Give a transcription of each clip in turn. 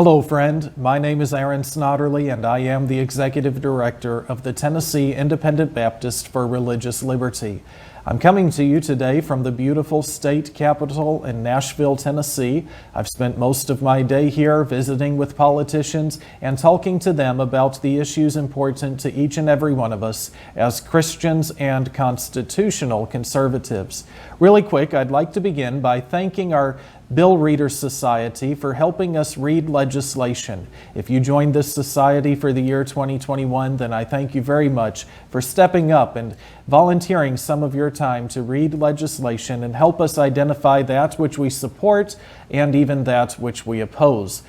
Hello, friend. My name is Aaron Snodderly, and I am the Executive Director of the Tennessee Independent Baptist for Religious Liberty. I'm coming to you today from the beautiful state capital in Nashville, Tennessee. I've spent most of my day here visiting with politicians and talking to them about the issues important to each and every one of us as Christians and constitutional conservatives. Really quick, I'd like to begin by thanking our Bill Readers Society for helping us read legislation. If you joined this society for the year 2021, then I thank you very much for stepping up and volunteering some of your time to read legislation and help us identify that which we support and even that which we oppose.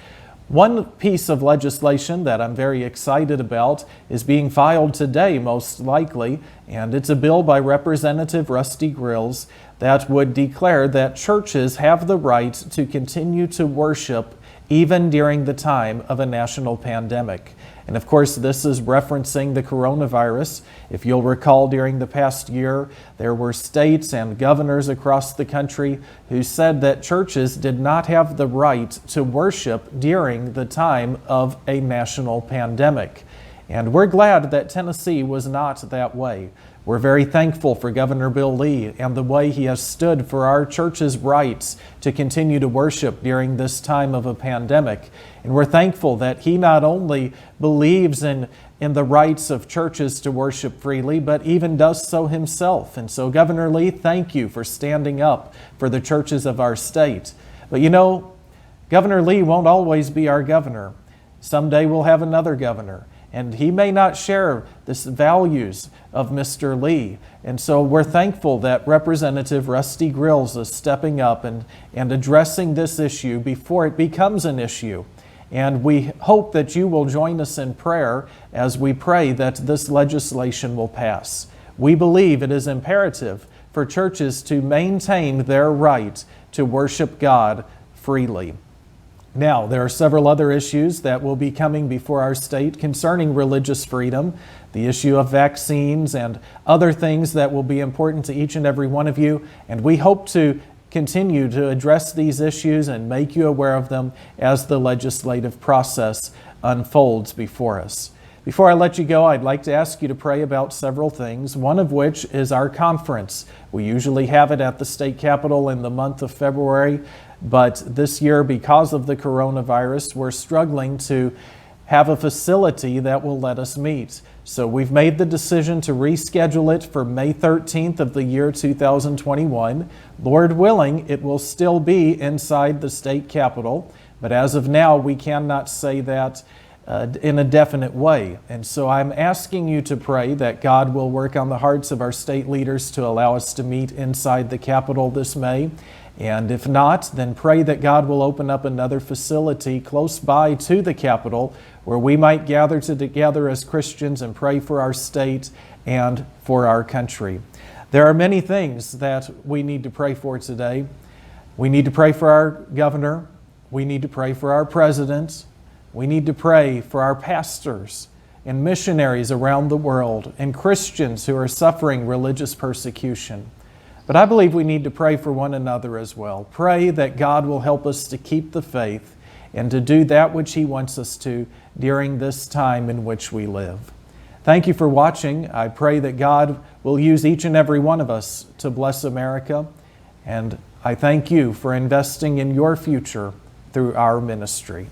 One piece of legislation that I'm very excited about is being filed today, most likely, and it's a bill by Representative Rusty Grills that would declare that churches have the right to continue to worship even during the time of a national pandemic. And of course, this is referencing the coronavirus. If you'll recall, during the past year, there were states and governors across the country who said that churches did not have the right to worship during the time of a national pandemic. And we're glad that Tennessee was not that way. We're very thankful for Governor Bill Lee and the way he has stood for our church's rights to continue to worship during this time of a pandemic. And we're thankful that he not only believes in the rights of churches to worship freely, but even does so himself. And so, Governor Lee, thank you for standing up for the churches of our state. But you know, Governor Lee won't always be our governor. Someday we'll have another governor, and he may not share the values of Mr. Lee. And so we're thankful that Representative Rusty Grills is stepping up and addressing this issue before it becomes an issue. And we hope that you will join us in prayer as we pray that this legislation will pass. We believe it is imperative for churches to maintain their right to worship God freely. Now, there are several other issues that will be coming before our state concerning religious freedom, the issue of vaccines and other things that will be important to each and every one of you. And we hope to continue to address these issues and make you aware of them as the legislative process unfolds before us. Before I let you go, I'd like to ask you to pray about several things, one of which is our conference. We usually have it at the state capitol in the month of February, but this year, because of the coronavirus, we're struggling to have a facility that will let us meet. So we've made the decision to reschedule it for May 13th of the year 2021. Lord willing, it will still be inside the state capitol, but as of now, we cannot say that in a definite way. And so I'm asking you to pray that God will work on the hearts of our state leaders to allow us to meet inside the capitol this May. And if not, then pray that God will open up another facility close by to the Capitol where we might gather together as Christians and pray for our state and for our country. There are many things that we need to pray for today. We need to pray for our governor. We need to pray for our president. We need to pray for our pastors and missionaries around the world and Christians who are suffering religious persecution. But I believe we need to pray for one another as well. Pray that God will help us to keep the faith and to do that which He wants us to during this time in which we live. Thank you for watching. I pray that God will use each and every one of us to bless America. And I thank you for investing in your future through our ministry.